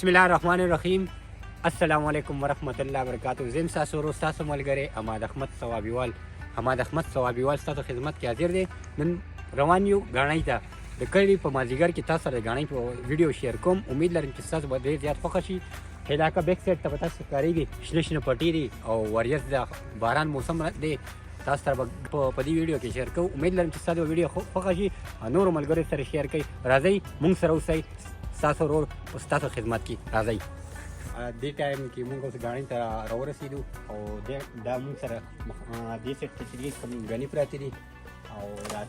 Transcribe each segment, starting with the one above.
बिस्मिल्लाह रहमान रहीम अस्सलाम वालेकुम वरहमतुल्लाहि वबरकातुहू। ज़िम सासुर उस्ताद मलगरे हमाद अहमद सवाबीवाल ستاسو خدمت کې حاضر دی. نن روان یو غاڼۍ ته د کلي په مازیګر کې تاسو سره غاڼۍ په ویډیو شیر کوم. امید لرم چې تاسو به ډېر زیات خوښ شي. علاقه بیک سایډ ته به تاسو ښکارېږي شنه شنه پټي دي او وریځ د باران موسم دی. تاسو سره به په دې ویډیو کې شیر کوو. امید لرم چې تاسو ویډیو خوښ شي. نورو ملګرو سره شیر کړئ. راځئ موږ سره اوسئ. ستاسو ورور په ستاسو خدمت کې راځئ. دې ټایم کې موږ اوس غاڼۍ ته راورسېدو او دا موږ سره دې سیټ ته چې کوم غني پراته دي او دا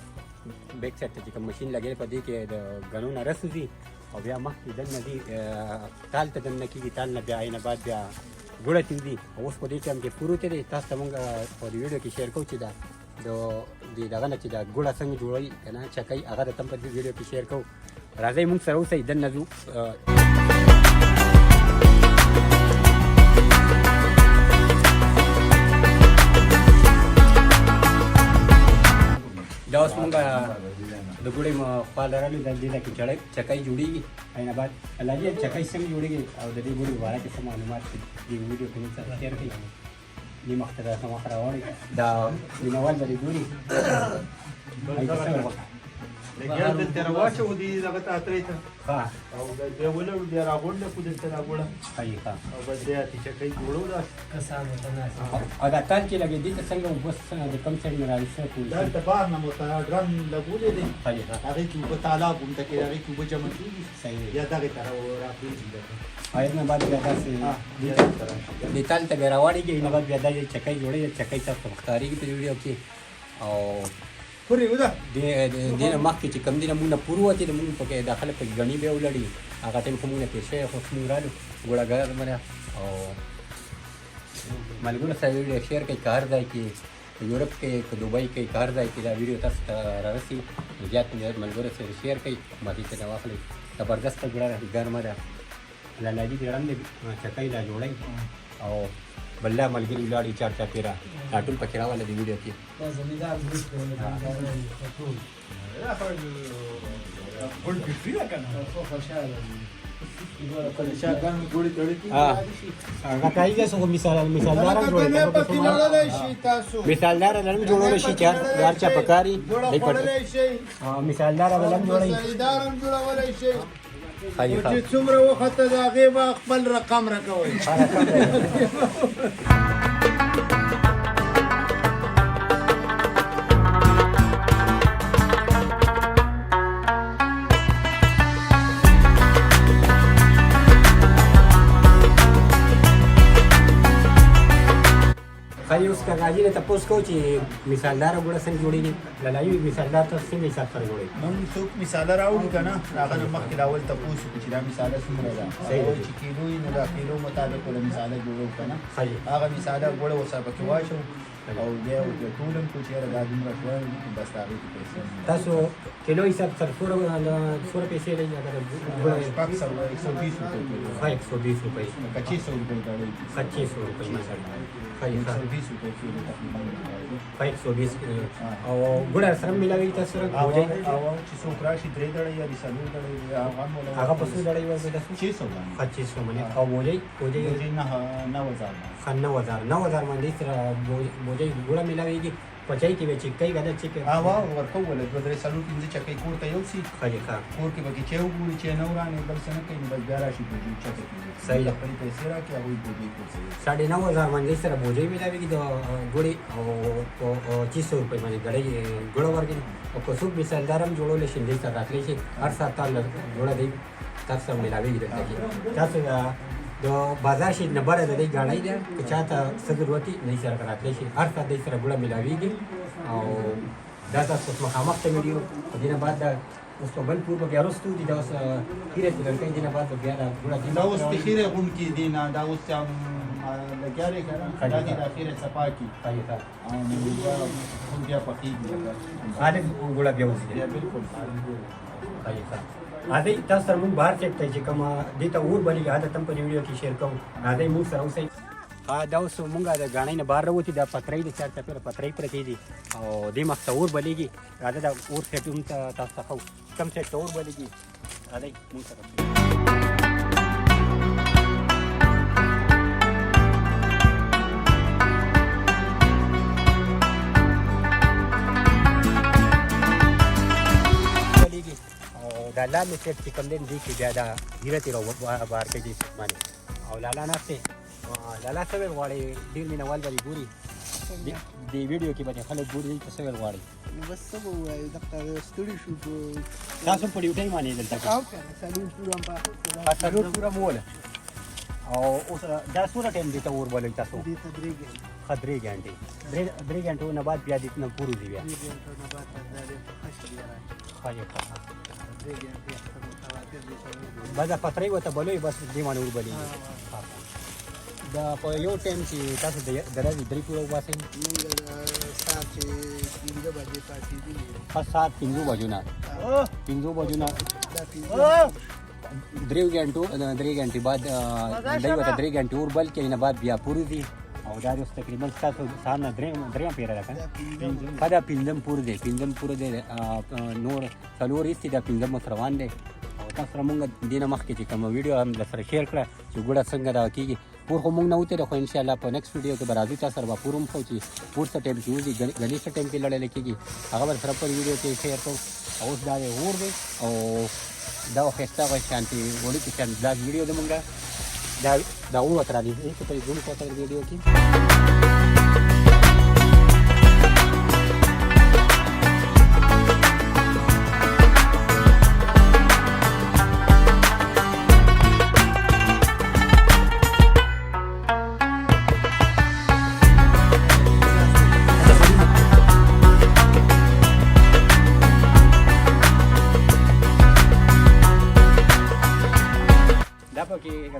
بیک سایډ ته چې کوم ماشین لګېدلی په دې کې د غنو نه رسوځي او بیا مخکې دننه دي تال ته دننه کېږي. تال نه بیا عین بعد بیا ګوړه تېږدي. اوس په دې ټایم کې پروته دی. تاسو ته موږ په دې ویډیو کې شیر کوو چې دا د دغه نه چې دا ګوړه څنګه جوړوي که نه چکۍ هغه درته هم په دې ویډیو کې شیر کوو. راځئ موږ سره اوسئ. دننه ځو. دا اوس مونږ د ګوړې خوا لرلو د دې کې چکۍ جوړېږي. عین بعد الله جي چکۍ څنګه جوړېږي او د دې ګوړې باره کې څه معلومات دې ویډیو کې موږ سره شیر کړي. دې مخ ته راته مخ راوړئ. دا مینوال به دې ګوري لګیا دلته راواچو دي دغه ته اترې ته ښه او بیا ولړو بیا راغونډه خو دلته راغوړه صحیح ښه او بس بیا چې چکۍ جوړو دا کسان ورته ناست او دا تال چې لګېدي ته څنګه اوبه د کوم سایډ نه راویسته دلته بار نه ورته ډرم لګولې دی. صحیح ښه هغې کې اوبه تالاب غوندې کې هغې کې اوبه جمع کېږي. صحیح بیا دغې ته راخېږي. آیت نه بعد بیا داسې دې تال ته بیا راواړېږي. نه بعد بیا دا چکۍ جوړېږي. چکۍ تاسو ته ښکارېږي په دې ویډیو کې. او پورې وده دې نه مخکې چې کوم دي نه مونږ نه پور وتې د مونږ پکې داخله پکې ګڼې بیا ولړي. هغه ټایم خو مونږ نه تېر شوی خو مونږ رالو ګوړه ګرمه ده او ملګرو سره ویډیو شیر کوئ. که هر ځای کې په یورپ کې که دوبۍ کې که هر ځای کې دا ویډیو تاسو ته رارسي زیات نه زیات ملګرو سره شیر کوئ. ماتې ته نه واخلئ. زبردسته ګوړه ګرمه ده. لنډي ګرم دی. چکۍ لا جوړئ او بله ملګري ولاړې چار چاپېره دا ټول پکې راواله دې ویډیو کې. غټایي څنګه مثالدار لرم جوړولی شي چې هر چا پکاري مثالدار لرم جوړوي. چې څومره وخته د هغې به خپل رقم راکوئ. خالي اوس که غازي نه تپوس کوو چې مثالداره ګوړه څنګه جوړېږي. للایي مثالدار تاسو څنګه حساب سره جوړوئ؟ موږ څوک مثاله راوړو که نه هغه نه مخکې اول تپوس وکړو چې دا مثاله څومره ده. چې کیلو وي نو دا کیلو مطابق له مثاله جوړو که نه هغه مثاله ګوړه ورسره پکې واچوو او بیا ورته ټول هم کړو چې یاره دا دومره شوی بس د هغې کې پیسې تاسو کیلو حساب سره څومره پیسې لري؟ شپږ سوه 120 روپۍ 120 روپۍ 2500 روپۍ ډالۍ 2500 روپۍ مثلا 120 روپۍ کیلو تقریبا 120 او ګوړه سره ملاوي تاسو سره او چې څوک راشي 3 دړۍ یا 4 دړۍ هغه په څو دړۍ ورته 600 باندې او بوجي 9000 باندې سره بوجي ګوړه ملاويږي. پچای کې به چکۍ غدا چکۍ ورکو ولې 2-3 چکۍ کور ته یو سي کور کې به کې چې وګوري چې نو رانه بل څه نه کوي بس بیا راشي بوجي چکۍ صحیح خپل پیسې راکې هغه بوجي کوي 9500 باندې سره بوجي ملاويږي د ګوړې او 300 روپۍ باندې غړې ګوړه ورګي او کو څوک مثالدارم جوړول شي دې سره راتلی شي هر سات تل جوړه دی تاسو ملاويږي دلته کې تاسو د بازار شي نه بره د دې غاڼۍ ده که چاته څه ضرورت نه سره راتلی شي هر څه د سره ګوړه ملاويږي او دا تاسو مخامخ ته ویډیو د دې بعد اوس په بل پور کې ارستو دي دا اوس خیره لړکې دې نه بعد بیا دا ګوړه دا اوس په خیره غون کې دي نه دا اوس هم لګیاري کنه دا دې د خیره صفا کی طيب او بیا پخېږي خالد ګوړه بیا اوس بالکل طيب راځئ تاسو سره موږ بهر چیک ته چې کومه دې ته اور بلېږي عادت هم په دې ویډیو کې شیر کوو. راځئ موږ سره اوسئ. دا اوس موږ د غاڼۍ نه بهر راوتي دا پترۍ د چار چاپېره پترۍ پرتې دي او دې مخ ته اور بلېږي. راځه دا اور سیټ هم تاسو ته ښو کوم سیټ ته اور بلېږي. راځئ موږ سره دا لاندې سیټ چې کوم دی دې کې بیا دا هیره تېره بار کوي دې سیټ باندې او لالا ناست دی لالا څه ویل غواړي ډېر مینهوال به دې ګوري دې ویډیو کې به دې خلک ګوري دلته څه ویل غواړي بس څه به ووایو دغه ستړي شو تاسو په ډیوټۍ باندې دلته څلور پوره مو وله او اوس دا څومره ټایم دې ته اور بلوي تاسو دې ته 3 ګنټې ښه 3 ګنټې 3 ګنټو نه بعد بیا دې نه پورې دی بیا 3 ګنټو نه بعد دا دې خوشې دی خاجه ښه 3 ګنټې متواتر دي بعد پترې وته بلوي بس دې باندې اور بلوي دا په یو ټایم چې تاسو د ورځې 3 پوره وباسئ موږ سهار چې 5 بجې پاتېدلي ښه ساعت 5 بجو نه 5 بجو نه دا 3 घंटे बाद दही वता 3 घंटे और बल के इन बाद बिया पूरी थी और दारू तकरीबन 7 द्रे पेरा रखा kada pindam pur de नोर सलोर इस्ती दा pindam مسروان दे او تاسو موږ دینه مخکې چې کوم ویډیو هم سره شیر کړه چې ګوډه څنګه دا کیږي پور خو موږ نه وته خو ان شاء الله په نیکسټ ویډیو کې برازي تاسو سره پورم خو چې پور څه ټیم کې وځي غني څه ټیم کې لړل کیږي هغه بر سره په ویډیو کې شیر کوم او دا اور دی او دا خسته غو شانتي وړي چې څنګه بلاګ ویډیو د مونږه دا اور تر دې چې په زوم کوته ویډیو کې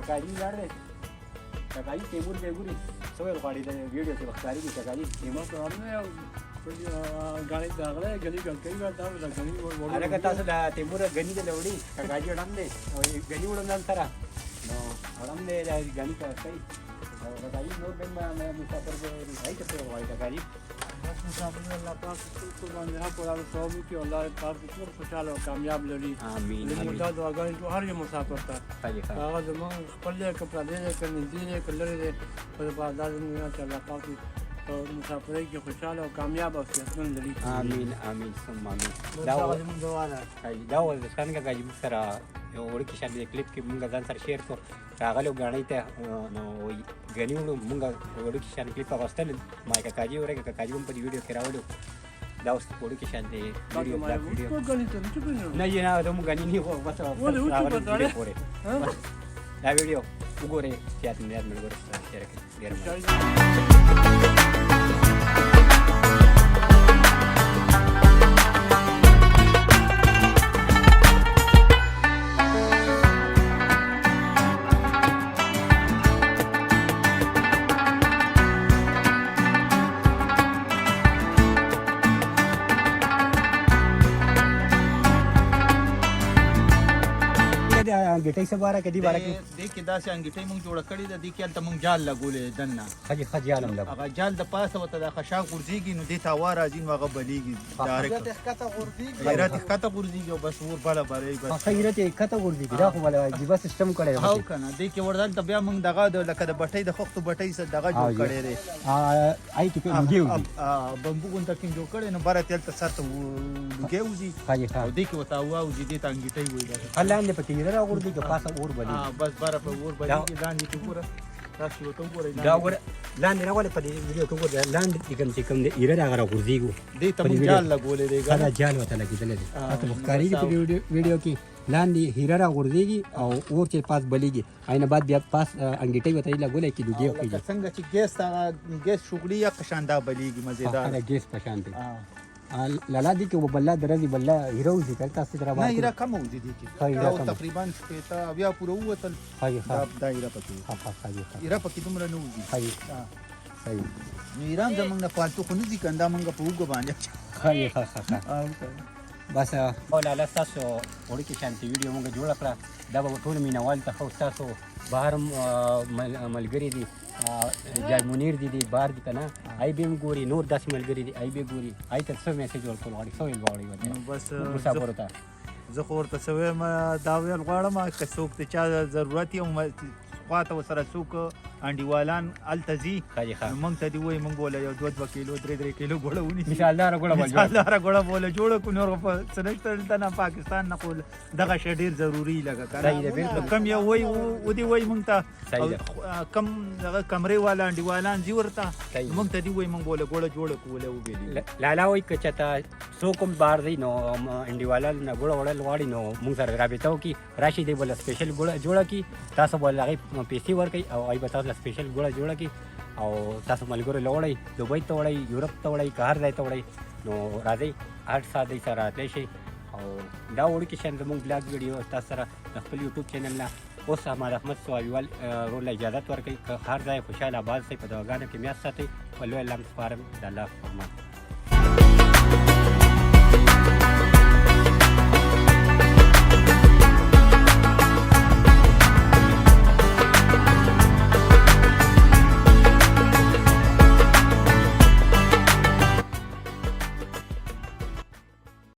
Kally garde Kally temur de guri soel gadi de video ke bakari ki Kally temur to amne gani daagh gani gal kai baar da gani ara ka tasu da temur gani de lodi Kally odam de gani odam dal tara no odam de gani ka kai Kally no ben ma musafir ko ai ke soel gadi Kally بس مسافر الله پاک قربان دے پر اللہ سوابی کہ اللہ پاک کو خوشحال اور کامیاب لری امین لمدہ دعاګانې ټول هر یو مسافر ته هغه زمون خپل خپل دې کړي دې کړي دې په بعد لازم نه چې الله پاک او مسافرۍ کې خوشحال او کامیاب او صحتمند لري امین امین ثم امین دا زمون دعا ده دا ول څنګه غاجي سره یو ورکی شان دې کلیپ کې مونږ ځان سره شیر کو راغلو غاڼې ته نو غنیو مونږ ورکی شان کلیپ واستل ما کاجي ورګه کاجي په ویډیو کې راوړو دا اوس ورکی شان دې ویډیو بلاګ ویډیو نه یې نه مونږ غنی نه وو بس دا ویډیو وګوره چې تاسو نه مرګ سره شیر کړئ ډیر انګټي سباره کې دی باره کې دې کې داسې انګټي مونږ جوړ کړی د دې کې تل مونږ جال لګولې دنه خجالم لګ هغه جال د پاسه وته د خشا غورځيږي نو دې تا واره ځین وغه بلیږي ډایرکټ کته غورځيږي غیرت کته غورځيږي بس ور بالا بالا بس خیرت کته غورځيږي دا خو ولا جیبه سیستم کړی هاو کنه دې کې وردل ته بیا مونږ دغه د لکه د بټۍ د خختو بټۍ سره دغه جوړ کړی دی آی ټی کې ویډیو بمبو ګون تکین جوړ کړی نو بار تل ته سره وګیوږي او دې کې وتا واو دې ته انګټي وای دا هلاندې پکې را غورځي کې پاسه اور بلی بس بار په اور بلی کې لاندې ته ګوره تاسو ته ګورئ دا ور لاندې راولې په دې ویډیو کې ګوره لاندې کوم دې ایره راغره غورځيګو دې ته مونږ جال لګولې دی دا جال وته لګیدل دي تاسو ښکاری په ویډیو کې لاندې هیره را غورځيږي او اور چې پاس بلیږي اینه بعد بیا پاس انګټي وته لګولې کې دوی کېږي څنګه چې ګیس شغلي یا قشاندا بلیږي مزیدار ګیس پشان دي لالا دي کې وبلا درځي بلا هیرو دي کله تاسو درا نه هیرا کم ودی دي کې تقریبا شپه بیا پوره وتل دا هیرا پکې هیرا پکې دومره نه ودی صحیح نو ایران زمونږ نه فالتو خو نه دي کنده مونږ په وګ باندې بس او لالا تاسو ورکی شانتي ویډیو مونږ جوړ کړه دا به ټول مینوال ته خو تاسو بهر ملګری دي جای منیر دي بار دي کنه آی بي ګوري نور داس ملګری دي آی بي ګوري آی ته څه میسج ورکول غواړي څه ویل غواړي بس مسافر ته زه خو ورته څه وایم دا ویل غواړم که څوک ته چا ضرورت یې خواته ورسره څوک انډیوالان هلته ځي خالي ښه موږ ته دې وایي موږ بوله یو 2 کیلو 3 کیلو ګوړه ونیسي مثالداره ګوړه به جوړه مثالداره ګوړه بوله جوړه کړو نور په څه نشته دلته نه پاکستان نه خو دغه شی ډېر ضروري لګه صحیح ده، بالکل. که کم یو وایي ودې وایي موږ ته صحیح ده. او کم دغه کمرې والا انډیوالان ځي ورته صحیح ده. موږ ته دې وایي موږ بوله ګوړه جوړه کړو ولې وبېلي لالا وایي که چېرته څوک هم بهر دی نو انډیوالان نه ګوړه وړل غواړي نو موږ سره رابطه وکړي راشي دی بله سپیشل ګوړه جوړه کړي تاسو به هغې پیسې ورکوئ او هغوی به تاسو له سپیشل ګوړه جوړه کړي او تاسو ملګرو له وړئ دوبۍ ته وړئ یورپ ته وړئ که هر ځای ته وړئ نو راځئ هر ساعت دی سره راتلی شئ او دا وړوکي شیان زموږ بلاګ ویډیو تاسو سره د خپل یوټیوب چینل نه اوس حماد احمد سوابیوال رول اجازت ورکوي که هر ځای خوشحاله آباد شئ په دعاګانو کې میاشت ساتئ په لوی الله م سپارم د الله فرمان